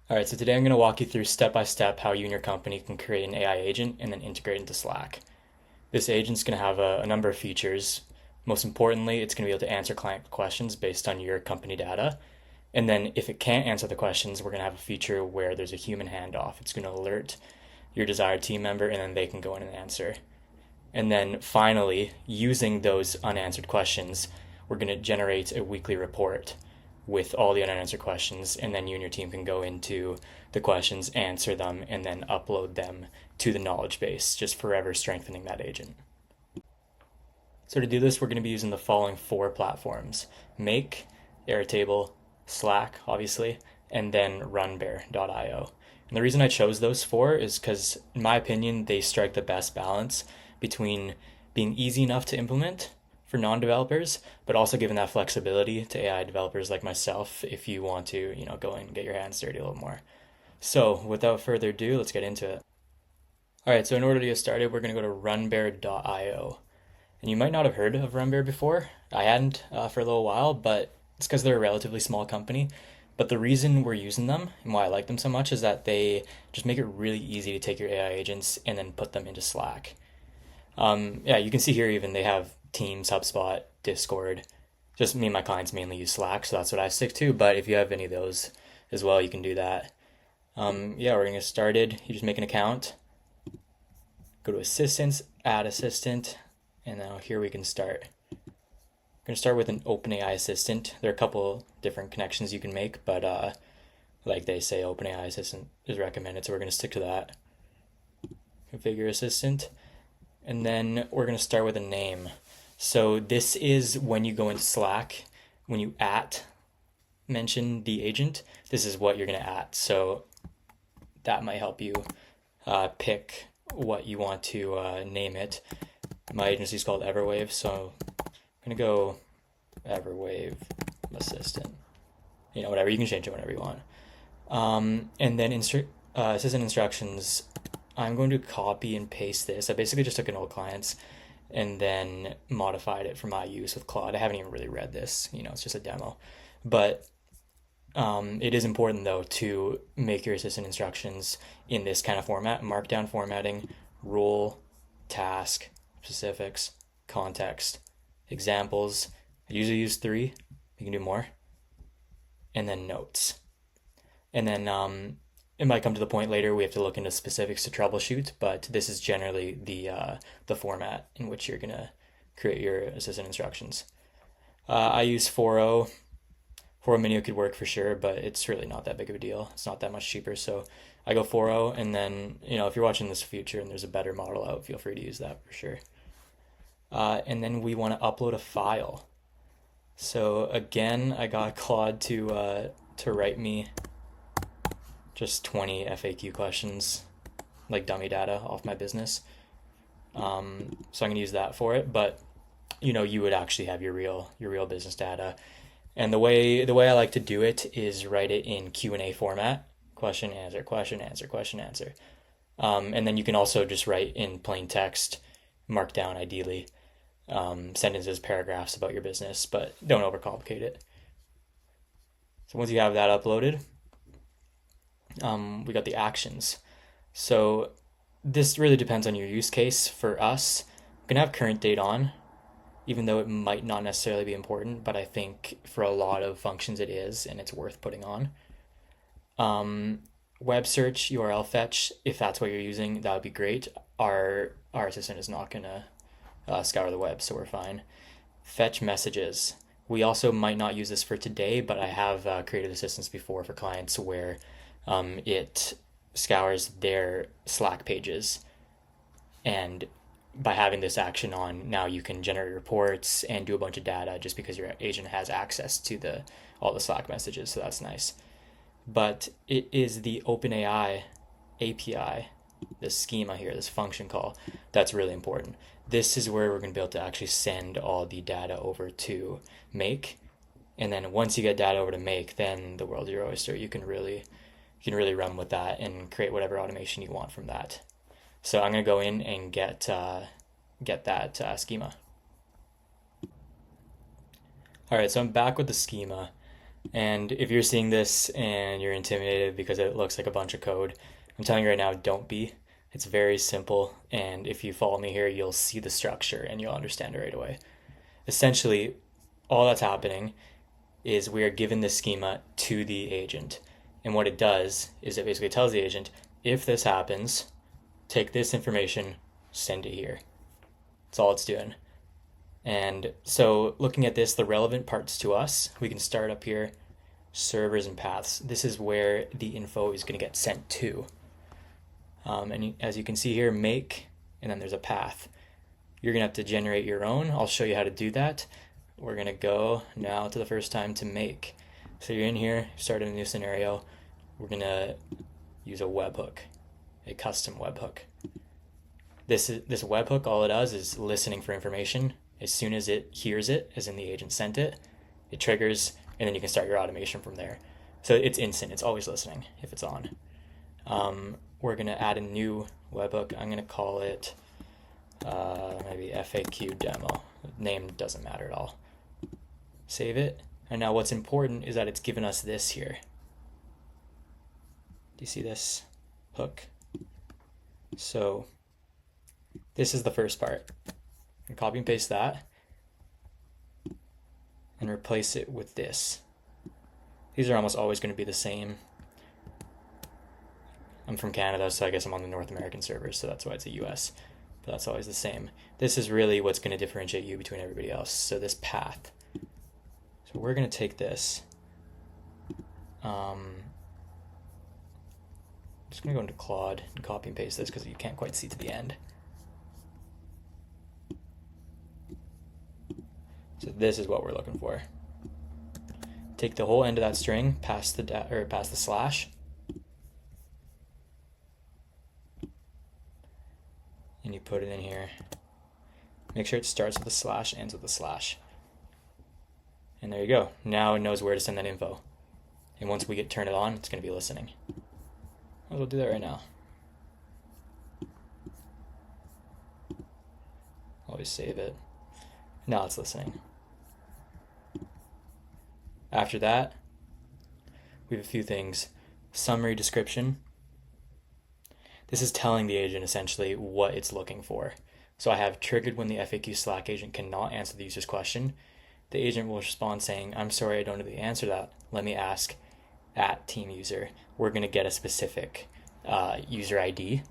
All right, so today I'm going to walk you through step by step how you and your company can create an AI agent and then integrate into Slack. This agent's going to have a number of features. Most importantly, it's going to be able to answer client questions based on your company data. And then if it can't answer the questions, we're going to have a feature where there's a human handoff. It's going to alert your desired team member and then they can go in and answer. And then finally, using those unanswered questions, we're going to generate a weekly report with all the unanswered questions, and then you and your team can go into the questions, answer them, and then upload them to the knowledge base, just forever strengthening that agent. So to do this, we're going to be using the following four platforms: Make, Airtable, Slack, obviously, and then Runbear.io. And the reason I chose those four is because, in my opinion, they strike the best balance between being easy enough to implement for non-developers, but also giving that flexibility to AI developers like myself if you want to, go and get your hands dirty a little more. So without further ado, let's get into it. All right, so in order to get started, we're going to go to runbear.io. And you might not have heard of Runbear before. I hadn't for a little while, but it's because they're a relatively small company. But the reason we're using them and why I like them so much is that they just make it really easy to take your AI agents and then put them into Slack. Yeah, you can see here even they have Teams, HubSpot, Discord. Just me and my clients mainly use Slack, so that's what I stick to. But if you have any of those as well, you can do that. Yeah, we're gonna get started. You just make an account, go to Assistants, Add Assistant, and now here we can start. We're gonna start with an OpenAI assistant. There are a couple different connections you can make, but like they say, OpenAI assistant is recommended, so we're gonna stick to that. Configure assistant, and then we're gonna start with a name. So this is when you go into Slack, when you mention the agent, this is what you're gonna So that might help you pick what you want to name it. My agency is called Everwave, so I'm gonna go Everwave Assistant. Whatever, you can change it whenever you want. And then assistant instructions, I'm going to copy and paste this. I basically just took an old client's and then modified it for my use with Claude. I haven't even really read this, it's just a demo. But it is important though to make your assistant instructions in this kind of format: markdown formatting, role, task, specifics, context, examples. I usually use 3. You can do more. And then notes. And then it might come to the point later we have to look into specifics to troubleshoot, but this is generally the format in which you're gonna create your assistant instructions. I use 4.0. 4.0 Mini could work for sure, but it's really not that big of a deal. It's not that much cheaper, so I go 4.0, and then if you're watching this future and there's a better model out, feel free to use that for sure. And then we want to upload a file. So again, I got Claude to write me just 20 FAQ questions, like dummy data off my business. So I'm gonna use that for it, but you would actually have your real business data. And the way I like to do it is write it in Q&A format: question, answer, question, answer, question, answer. And then you can also just write in plain text, markdown ideally, sentences, paragraphs about your business, but don't overcomplicate it. So once you have that uploaded, we got the actions. So this really depends on your use case. For us, I'm gonna have current date on, even though it might not necessarily be important, but I think for a lot of functions it is, and it's worth putting on. Web search, URL fetch, if that's what you're using, that would be great. Our assistant is not gonna scour the web, so we're fine. Fetch messages. We also might not use this for today, but I have created assistants before for clients where it scours their Slack pages, and by having this action on, now you can generate reports and do a bunch of data just because your agent has access to all the Slack messages, so that's nice. But it is the OpenAI API, this schema here, this function call, that's really important. This is where we're going to be able to actually send all the data over to Make, and then once you get data over to Make, then the world's your oyster. You can really run with that and create whatever automation you want from that. So I'm going to go in and get that schema. All right, so I'm back with the schema. And if you're seeing this and you're intimidated because it looks like a bunch of code, I'm telling you right now, don't be. It's very simple, and if you follow me here, you'll see the structure and you'll understand it right away. Essentially, all that's happening is we are given this schema to the agent. And what it does is it basically tells the agent, if this happens, take this information, send it here. That's all it's doing. And so looking at this, the relevant parts to us, we can start up here, servers and paths. This is where the info is going to get sent to. As you can see here, make, and then there's a path. You're going to have to generate your own. I'll show you how to do that. We're going to go now to the first time to make. So you're in here, start in a new scenario. We're going to use a webhook, a custom webhook. This webhook, all it does is listening for information. As soon as it hears it, as in the agent sent it, it triggers, and then you can start your automation from there. So it's instant. It's always listening if it's on. We're going to add a new webhook. I'm going to call it maybe FAQ demo. Name doesn't matter at all. Save it. And now what's important is that it's given us this here. Do you see this hook? So this is the first part. And copy and paste that and replace it with this. These are almost always going to be the same. I'm from Canada, so I guess I'm on the North American server, so that's why it's a US. But that's always the same. This is really what's going to differentiate you between everybody else. So this path. So we're going to take this. Just going to go into Claude and copy and paste this because you can't quite see to the end. So this is what we're looking for. Take the whole end of that string, past the slash, and you put it in here. Make sure it starts with a slash, ends with a slash. And there you go. Now it knows where to send that info. And once we turn it on, it's going to be listening. We'll do that right now. Always save it. Now it's listening. After that, we have a few things. Summary description. This is telling the agent essentially what it's looking for. So I have triggered when the FAQ Slack agent cannot answer the user's question. The agent will respond saying, I'm sorry, I don't know the answer to that. Let me ask at team user. We're going to get a specific user ID.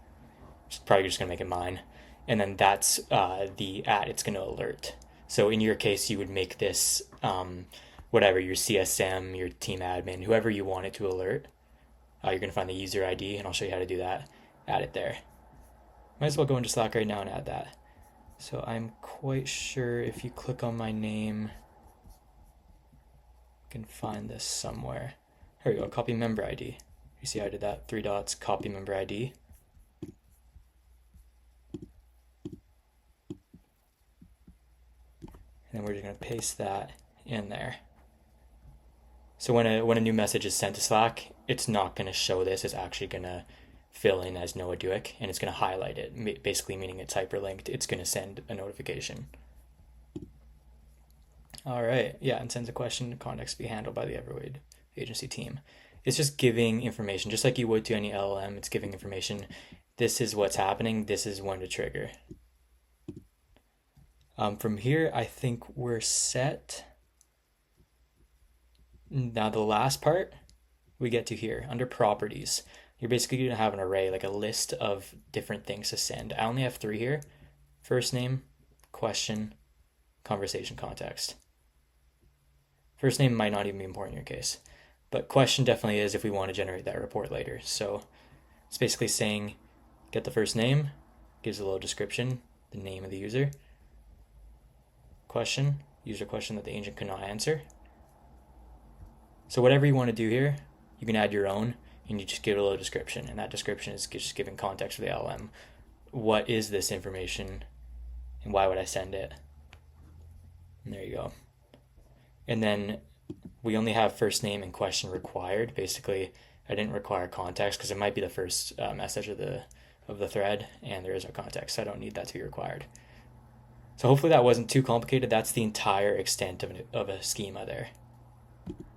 It's probably just going to make it mine. And then that's the at it's going to alert. So in your case, you would make this whatever, your CSM, your team admin, whoever you want it to alert. You're going to find the user ID, and I'll show you how to do that. Add it there. Might as well go into Slack right now and add that. So I'm quite sure if you click on my name, you can find this somewhere. Here we go, copy member ID. You see I did that, 3 dots, copy member ID. And then we're just going to paste that in there. So when a new message is sent to Slack, it's not going to show this. It's actually going to fill in as Noah Duick, and it's going to highlight it, basically meaning it's hyperlinked. It's going to send a notification. All right, yeah, and sends a question to context to be handled by the Everwade agency team. It's just giving information, just like you would to any LLM. It's giving information. This is what's happening. This is when to trigger. From here, I think we're set. Now the last part we get to here, under properties. You're basically going to have an array, like a list of different things to send. I only have 3 here. First name, question, conversation context. First name might not even be important in your case, but question definitely is if we want to generate that report later. So it's basically saying, get the first name, gives a little description, the name of the user. Question, user question that the agent cannot answer. So whatever you want to do here, you can add your own, and you just give it a little description, and that description is just giving context for the LLM. What is this information, and why would I send it? And there you go. And then we only have first name and question required. Basically, I didn't require context because it might be the first message of the thread, and there is no context, so I don't need that to be required. So hopefully that wasn't too complicated. That's the entire extent of a schema there.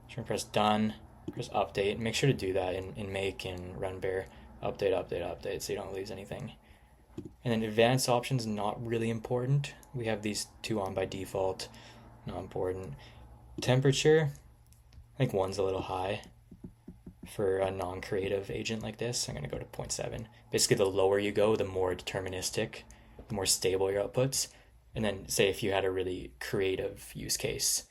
Just gonna press done, press update. Make sure to do that in make and Runbear. Update, update, update, so you don't lose anything. And then advanced options, not really important. We have these two on by default, not important. Temperature, I think one's a little high for a non-creative agent like this. I'm gonna go to 0.7. Basically, the lower you go, the more deterministic, the more stable your outputs. And then say if you had a really creative use case,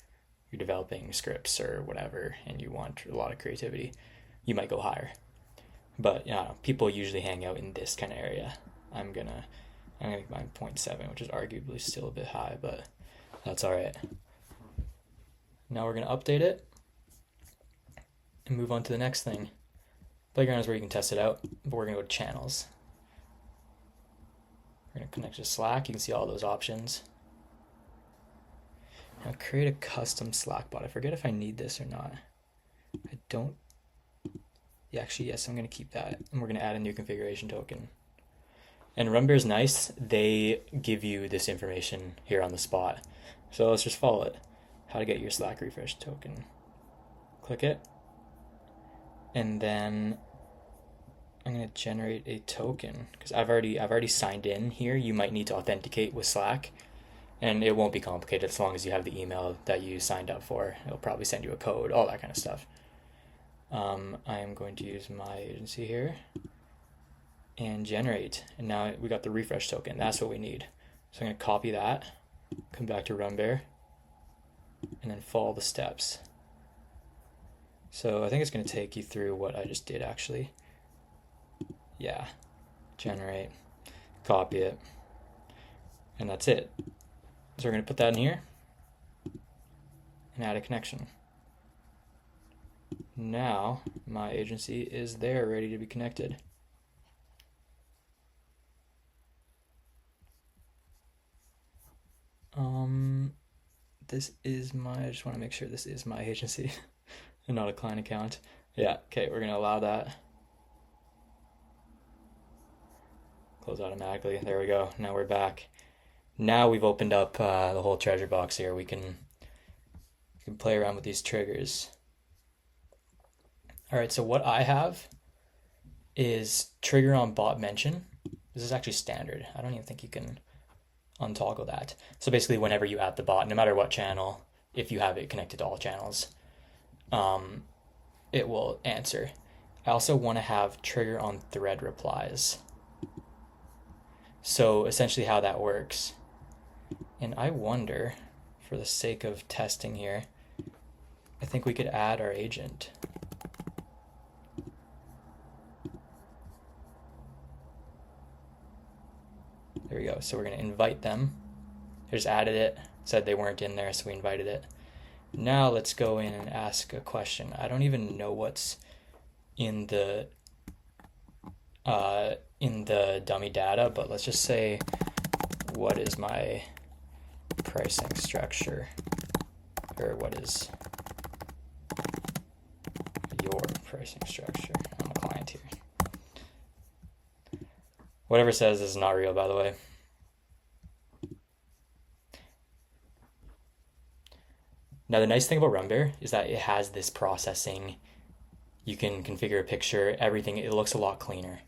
you're developing scripts or whatever, and you want a lot of creativity, you might go higher. But yeah, people usually hang out in this kind of area. I'm gonna make mine 0.7, which is arguably still a bit high, but that's all right. Now we're gonna update it and move on to the next thing. Playground is where you can test it out, but we're gonna go to channels. We're gonna connect to Slack. You can see all those options. Now create a custom Slack bot. I forget if I need this or not. I don't. Yeah, actually, yes, I'm gonna keep that. And we're gonna add a new configuration token. And Runbear is nice. They give you this information here on the spot. So let's just follow it. How to get your Slack refresh token. Click it. And then I'm gonna generate a token because I've already signed in here. You might need to authenticate with Slack, and it won't be complicated as long as you have the email that you signed up for. It'll probably send you a code, all that kind of stuff. I am going to use my agency here and generate, and now we got the refresh token. That's what we need. So I'm gonna copy that, come back to Runbear, and then follow the steps. So I think it's going to take you through what I just did actually. Yeah, generate, copy it, and that's it. So we're going to put that in here and add a connection. Now my agency is there ready to be connected. This is I just want to make sure this is my agency and not a client account. Yeah, okay, we're gonna allow that. Close automatically, there we go. Now we're back. Now we've opened up the whole treasure box here. We can play around with these triggers. All right, so what I have is trigger on bot mention. This is actually standard. I don't even think you can untoggle that. So basically whenever you add the bot, no matter what channel, if you have it connected to all channels, it will answer. I also want to have trigger on thread replies. So essentially how that works, and I wonder, for the sake of testing here, I think we could add our agent. There we go. So we're going to invite them. I just added it, said they weren't in there, so we invited it. Now let's go in and ask a question. I don't even know what's in the dummy data, but let's just say, what is my pricing structure? Or what is your pricing structure? I'm a client here. Whatever it says is not real, by the way. Now the nice thing about Runbear is that it has this processing. You can configure a picture, everything. It looks a lot cleaner.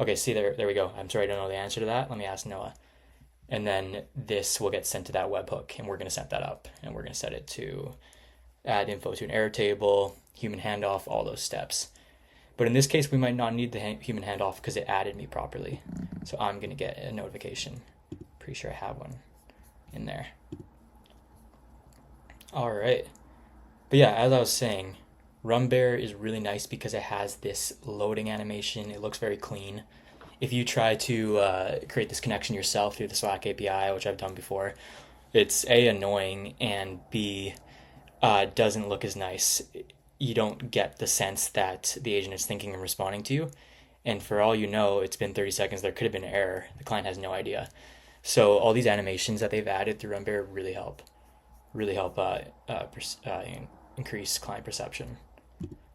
Okay, see there we go. I'm sorry I don't know the answer to that. Let me ask Noah. And then this will get sent to that webhook, and we're going to set that up, and we're going to set it to add info to an Airtable, human handoff, all those steps. But in this case, we might not need the human handoff because it added me properly. So I'm going to get a notification. Pretty sure I have one in there. All right. But yeah, as I was saying, Runbear is really nice because it has this loading animation. It looks very clean. If you try to create this connection yourself through the Slack API, which I've done before, it's A, annoying, and B, doesn't look as nice. You don't get the sense that the agent is thinking and responding to you. And for all you know, it's been 30 seconds. There could have been an error. The client has no idea. So all these animations that they've added through Runbear really help increase client perception.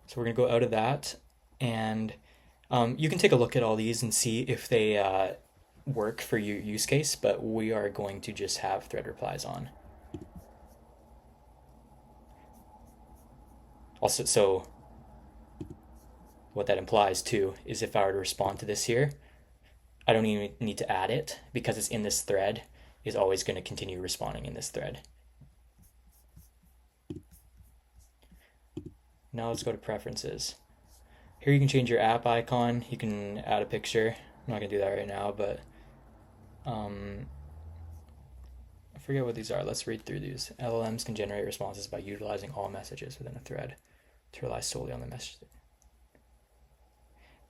So we're going to go out of that, and you can take a look at all these and see if they work for your use case, but we are going to just have thread replies on. Also, so what that implies too is if I were to respond to this here, I don't even need to add it because it's in this thread, is always going to continue responding in this thread. Now let's go to preferences. Here you can change your app icon. You can add a picture. I'm not going to do that right now, but I forget what these are. Let's read through these. LLMs can generate responses by utilizing all messages within a thread to rely solely on the message.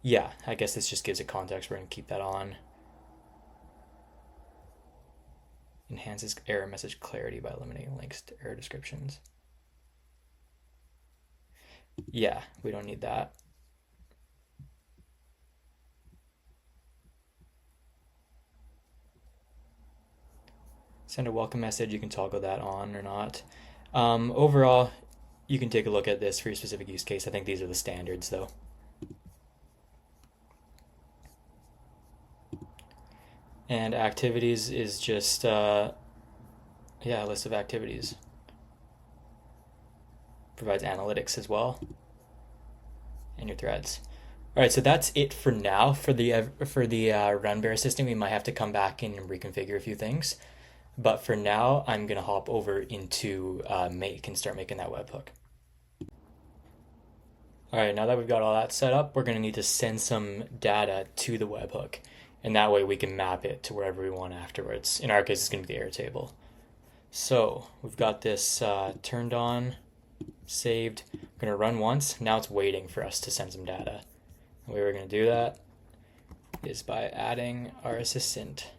Yeah, I guess this just gives it context. We're going to keep that on. Enhances error message clarity by eliminating links to error descriptions. Yeah, we don't need that. Send a welcome message. You can toggle that on or not. Overall, you can take a look at this for your specific use case. I think these are the standards, though. And activities is just, a list of activities. Provides analytics as well. And your threads. All right, so that's it for now for the Runbear assistant. We might have to come back in and reconfigure a few things. But for now, I'm going to hop over into Make and start making that webhook. All right, now that we've got all that set up, we're going to need to send some data to the webhook. And that way we can map it to wherever we want afterwards. In our case, it's going to be the Airtable. So we've got this turned on, saved. We're going to run once. Now it's waiting for us to send some data. The way we're going to do that is by adding our assistant.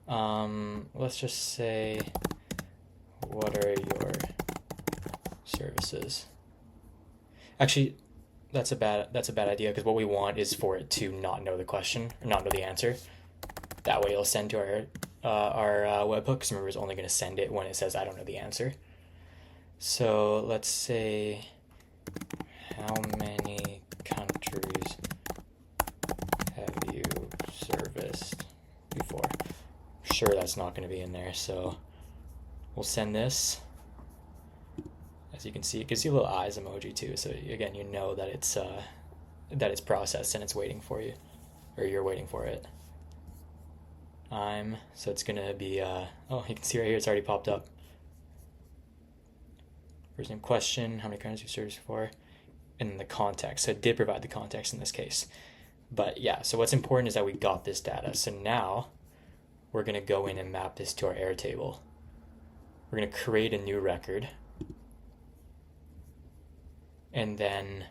Let's just say, what are your services? Actually, that's a bad idea because what we want is for it to not know the question or not know the answer. That way it'll send to our webhook, because remember it's only going to send it when it says I don't know the answer. So let's say, how many countries have you serviced before? Sure, that's not going to be in there, so we'll send this. As you can see, it gives you a little eyes emoji too, so again, you know that it's processed and it's waiting for you, or you're waiting for it. So it's going to be, oh, you can see right here, it's already popped up. First name, question, how many countries you serviced before, and then the context. So it did provide the context in this case. But yeah, so what's important is that we got this data. So now we're going to go in and map this to our Airtable. We're going to create a new record. And then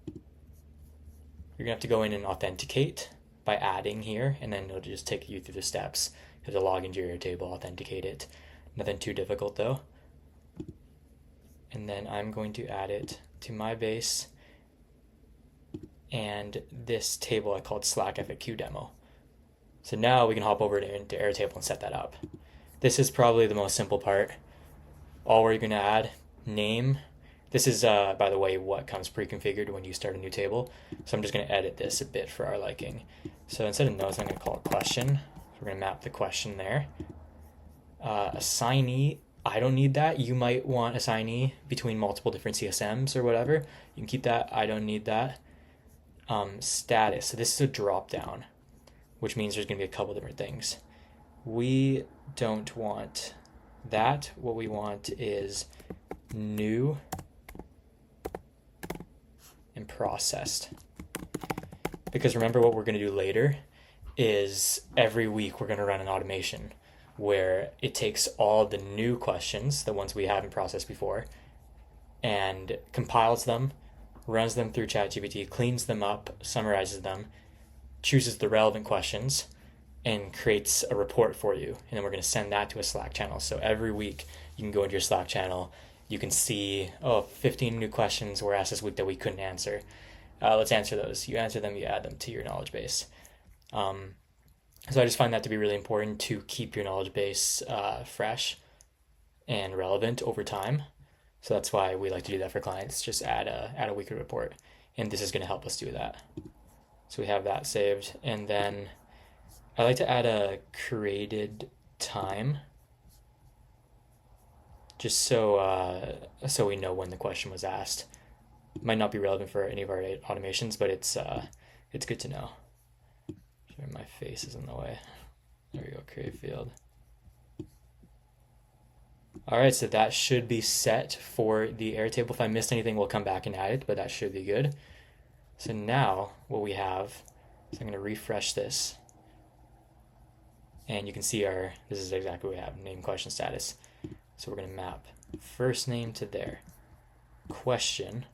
you're going to have to go in and authenticate by adding here, and then it'll just take you through the steps. You have to log into your Airtable, authenticate it. Nothing too difficult though. And then I'm going to add it to my base and this table I called Slack FAQ demo. So now we can hop over into Airtable and set that up. This is probably the most simple part. All we're going to add, name. This is, by the way, what comes pre-configured when you start a new table. So I'm just going to edit this a bit for our liking. So instead of notes, I'm going to call it question. So we're going to map the question there. Assignee, I don't need that. You might want assignee between multiple different CSMs or whatever. You can keep that. I don't need that. Status. So this is a drop down, which means there's going to be a couple different things. We don't want that. What we want is new and processed. Because remember, what we're going to do later is every week we're going to run an automation where it takes all the new questions, the ones we haven't processed before, and compiles them, runs them through ChatGPT, cleans them up, summarizes them, chooses the relevant questions, and creates a report for you. And then we're going to send that to a Slack channel. So every week you can go into your Slack channel, you can see, 15 new questions were asked this week that we couldn't answer. Let's answer those. You answer them, you add them to your knowledge base. So I just find that to be really important to keep your knowledge base fresh and relevant over time. So that's why we like to do that for clients. Just add a weekly report, and this is going to help us do that. So we have that saved, and then I like to add a created time just so we know when the question was asked. Might not be relevant for any of our automations, but it's good to know. Sorry, my face is in the way. There we go, create field. All right, so that should be set for the Airtable. If I missed anything, we'll come back and add it, but that should be good. So now what we have is I'm going to refresh this. And you can see this is exactly what we have, name, question, status. So we're going to map first name to there. Question.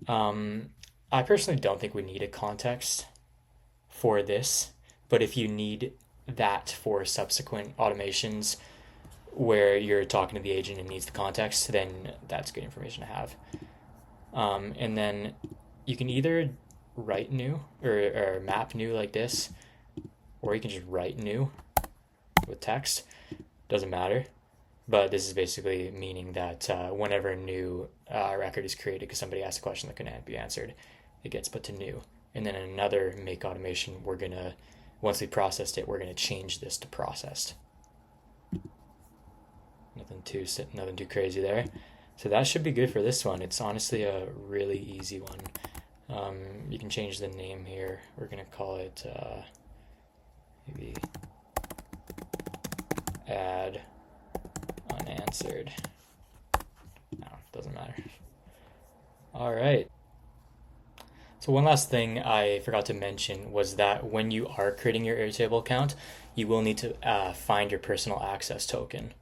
I personally don't think we need a context for this, but if you need that for subsequent automations where you're talking to the agent and needs the context, then that's good information to have. And then you can either write new or map new like this, or you can just write new with text. Doesn't matter. But this is basically meaning that whenever a new record is created because somebody asked a question that couldn't be answered, it gets put to new. And then in another make automation, once we processed it, we're gonna change this to processed. Nothing too crazy there. So that should be good for this one. It's honestly a really easy one. You can change the name here. We're gonna call it maybe add unanswered. No, doesn't matter. All right. So one last thing I forgot to mention was that when you are creating your Airtable account, you will need to find your personal access token.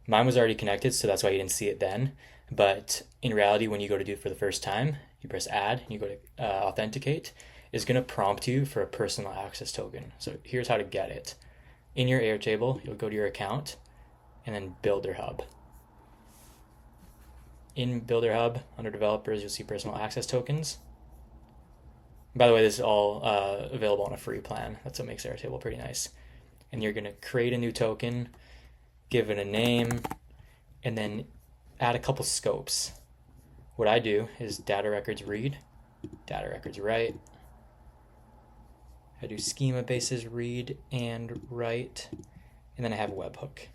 Mine was already connected, so that's why you didn't see it then. But in reality, when you go to do it for the first time, you press add, and you go to authenticate, it's going to prompt you for a personal access token. So here's how to get it. In your Airtable, you'll go to your account, and then Builder Hub. In Builder Hub, under developers, you'll see personal access tokens. By the way, this is all available on a free plan. That's what makes Airtable pretty nice. And you're going to create a new token, give it a name, and then add a couple scopes. What I do is data records read, data records write. I do schema bases read and write, and then I have a webhook.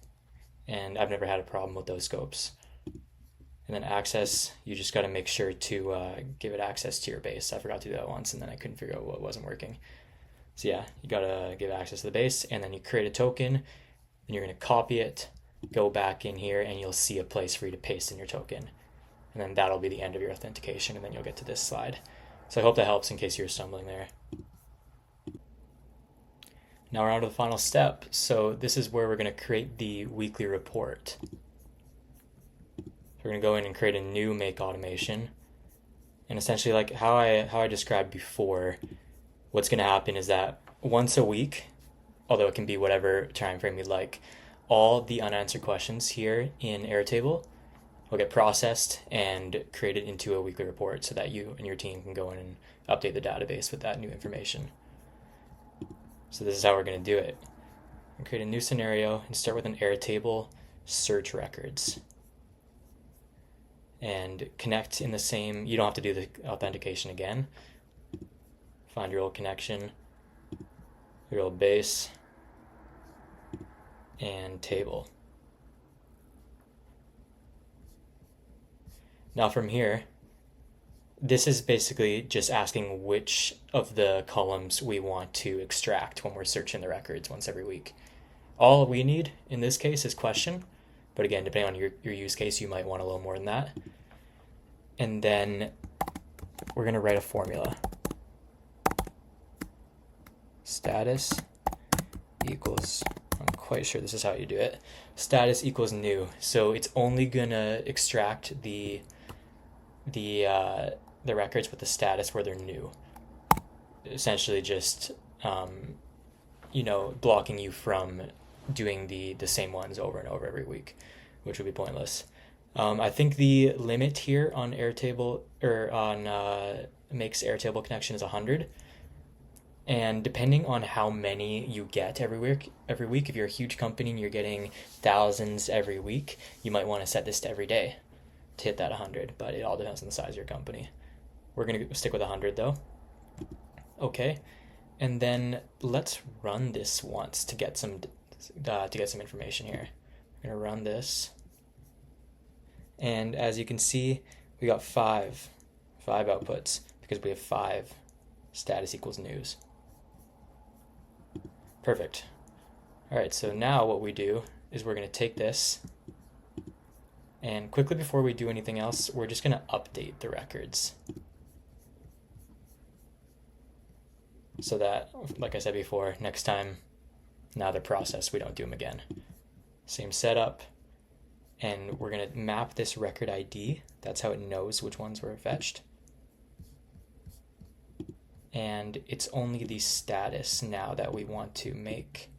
And I've never had a problem with those scopes. And then access, you just got to make sure to give it access to your base. I forgot to do that once, and then I couldn't figure out what wasn't working. So yeah, you got to give access to the base, and then you create a token, and you're going to copy it, go back in here, and you'll see a place for you to paste in your token. And then that'll be the end of your authentication, and then you'll get to this slide. So I hope that helps in case you're stumbling there. Now we're on to the final step. So this is where we're going to create the weekly report. We're going to go in and create a new make automation. And essentially, like how I described before, what's going to happen is that once a week, although it can be whatever time frame you'd like, all the unanswered questions here in Airtable will get processed and created into a weekly report so that you and your team can go in and update the database with that new information. So this is how we're going to do it. We'll create a new scenario and start with an Airtable search records. And connect in the same, you don't have to do the authentication again. Find your old connection, your old base, and table. Now from here, this is basically just asking which of the columns we want to extract when we're searching the records once every week. All we need in this case is question, but again, depending on your use case, you might want a little more than that. And then we're going to write a formula. Status equals, I'm quite sure this is how you do it. Status equals new. So it's only going to extract the records with the status where they're new. Essentially just, blocking you from doing the same ones over and over every week, which would be pointless. I think the limit here on Airtable or on makes Airtable connection is 100. And depending on how many you get every week, if you're a huge company and you're getting thousands every week, you might want to set this to every day to hit that 100, but it all depends on the size of your company. We're going to stick with 100 though. Okay. And then let's run this once to get some information here. We're We're gonna run this. And as you can see, we got five outputs because we have 5 status equals news. Perfect. All right, so now what we do is we're gonna take this, and quickly before we do anything else, we're just gonna update the records. So that, like I said before, next time, now they're processed, we don't do them again. Same setup, and we're gonna map this record ID. That's how it knows which ones were fetched. And it's only the status now that we want to make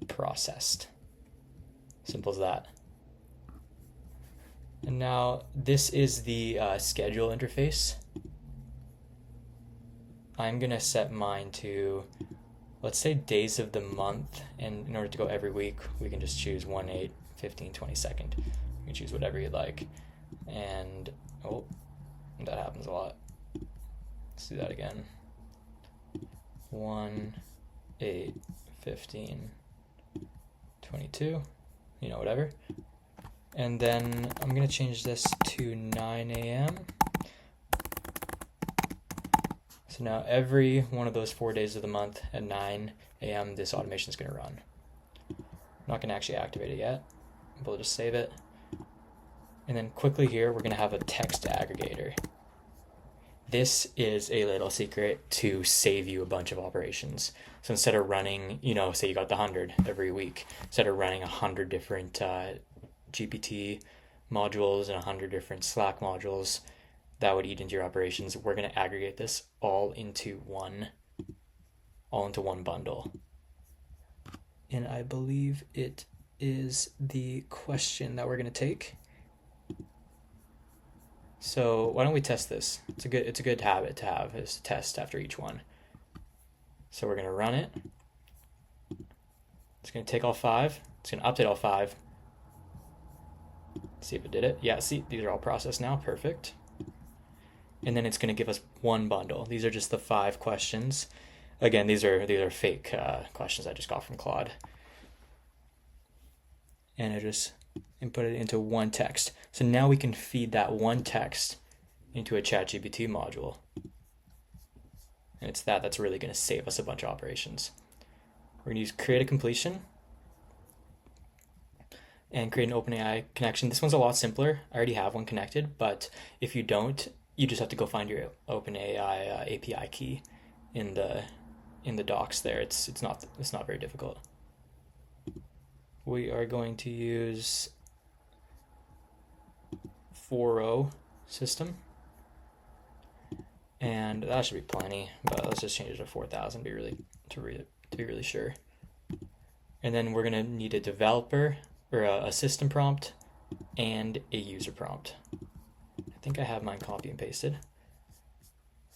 processed. Simple as that. And now this is the schedule interface. I'm gonna set mine to, let's say, days of the month, and in order to go every week, we can just choose 1, 8, 15, 22nd. You can choose whatever you like. And, oh, that happens a lot. Let's do that again. 1, 8, 15, 22, you know, whatever. And then I'm gonna change this to 9 a.m. So now every one of those 4 days of the month at 9 a.m. this automation is gonna run. I'm not gonna actually activate it yet, but we'll just save it. And then quickly here, we're gonna have a text aggregator. This is a little secret to save you a bunch of operations. So instead of running, you know, say you got the 100 every week, instead of running 100 different GPT modules and 100 different Slack modules that would eat into your operations, we're going to aggregate this all into one bundle. And I believe it is the question that we're going to take. So why don't we test this? It's a good habit to have, is to test after each one. So we're going to run it. It's going to take all 5. It's going to update all 5. See if it did it. Yeah, see, these are all processed now. Perfect. And then it's going to give us one bundle. These are just the 5 questions. Again, these are fake questions I just got from Claude. And I just input it into one text. So now we can feed that one text into a ChatGPT module. And it's that's really going to save us a bunch of operations. We're going to use create a completion and create an OpenAI connection. This one's a lot simpler. I already have one connected, but if you don't, you just have to go find your OpenAI API key in the docs there. It's not very difficult. We are going to use 4.0 system, and that should be plenty. But let's just change it to 4,000 to be really sure. And then we're gonna need a developer or a system prompt and a user prompt. I think I have mine copy and pasted.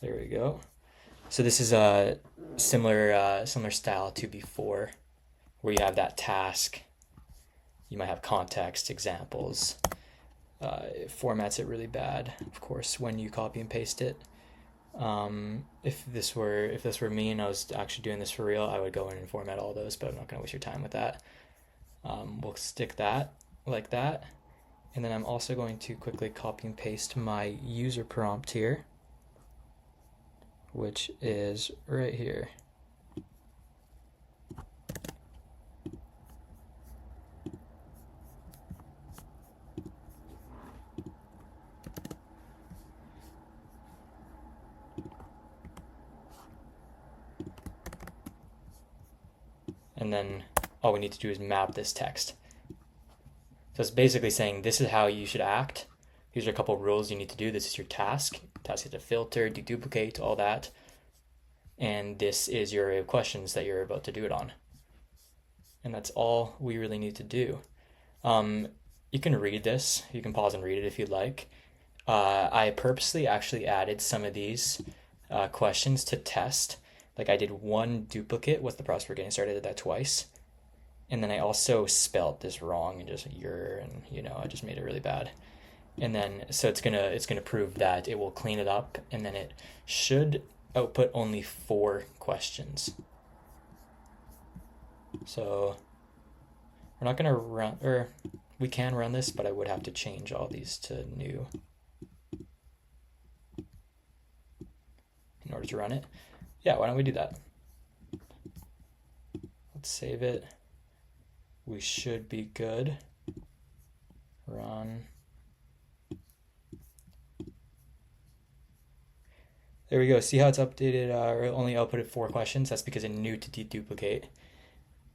There we go. So this is a similar style to before, where you have that task. You might have context, examples. It formats it really bad, of course, when you copy and paste it. If this were me and I was actually doing this for real, I would go in and format all those, but I'm not gonna waste your time with that. We'll stick that like that. And then I'm also going to quickly copy and paste my user prompt here, which is right here. And then all we need to do is map this text. So it's basically saying this is how you should act. These are a couple of rules you need to do. This is your task. Task is to filter, deduplicate, all that. And this is your array of questions that you're about to do it on. And that's all we really need to do. You can read this. You can pause and read it if you'd like. I purposely actually added some of these questions to test. Like I did one duplicate. What's the process for getting started? I did that twice. And then I also spelled this wrong and just and I just made it really bad. And then so it's gonna prove that it will clean it up, and then it should output only 4 questions. So we're not gonna run, or we can run this, but I would have to change all these to new in order to run it. Yeah, why don't we do that? Let's save it. We should be good. Run. There we go. See how it's updated or only outputted 4 questions? That's because it knew to deduplicate.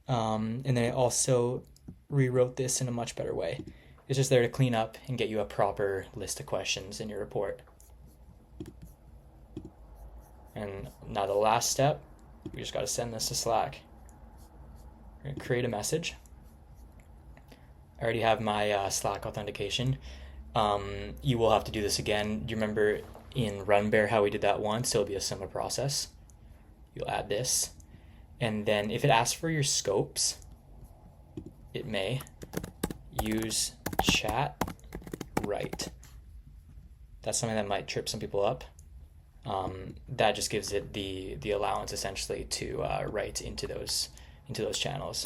And then it also rewrote this in a much better way. It's just there to clean up and get you a proper list of questions in your report. And now the last step, we just got to send this to Slack. We're going to create a message. I already have my Slack authentication. You will have to do this again. Do you remember in Runbear how we did that once? It'll be a similar process. You'll add this. And then if it asks for your scopes, it may use chat write. That's something that might trip some people up. That just gives it the allowance essentially to write into those channels.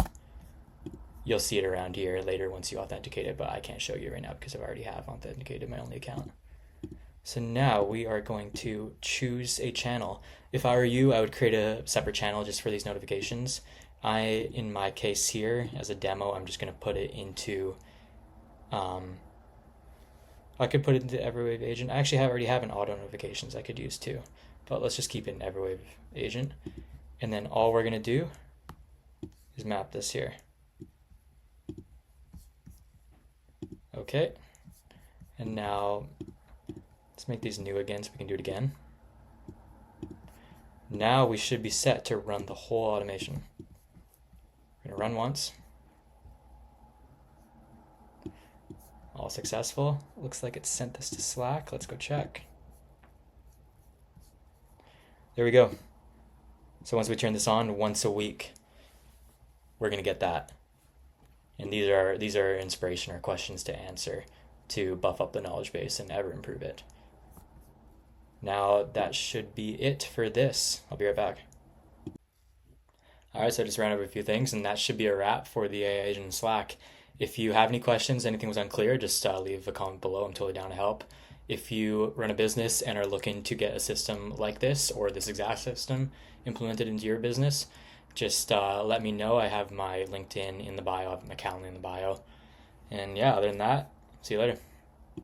You'll see it around here later once you authenticate it, but I can't show you right now because I already have authenticated my only account. So now we are going to choose a channel. If I were you, I would create a separate channel just for these notifications. In my case here, as a demo, I'm just going to put it into, I could put it into Everwave Agent. I actually already have an auto notifications I could use too, but let's just keep it in Everwave Agent. And then all we're going to do is map this here. Okay, and now let's make these new again so we can do it again. Now we should be set to run the whole automation. We're gonna run once. All successful. Looks like it sent this to Slack. Let's go check. There we go. So once we turn this on once a week, we're gonna get that. And these are inspiration or questions to answer to buff up the knowledge base and ever improve it. Now that should be it for this. I'll be right back. All right, so I just ran over a few things, and that should be a wrap for the AI agent in Slack. If you have any questions, anything was unclear, just leave a comment below. I'm totally down to help. If you run a business and are looking to get a system like this or this exact system implemented into your business, just let me know. I have my LinkedIn in the bio, I have my Calendly in the bio. And yeah, other than that, see you later.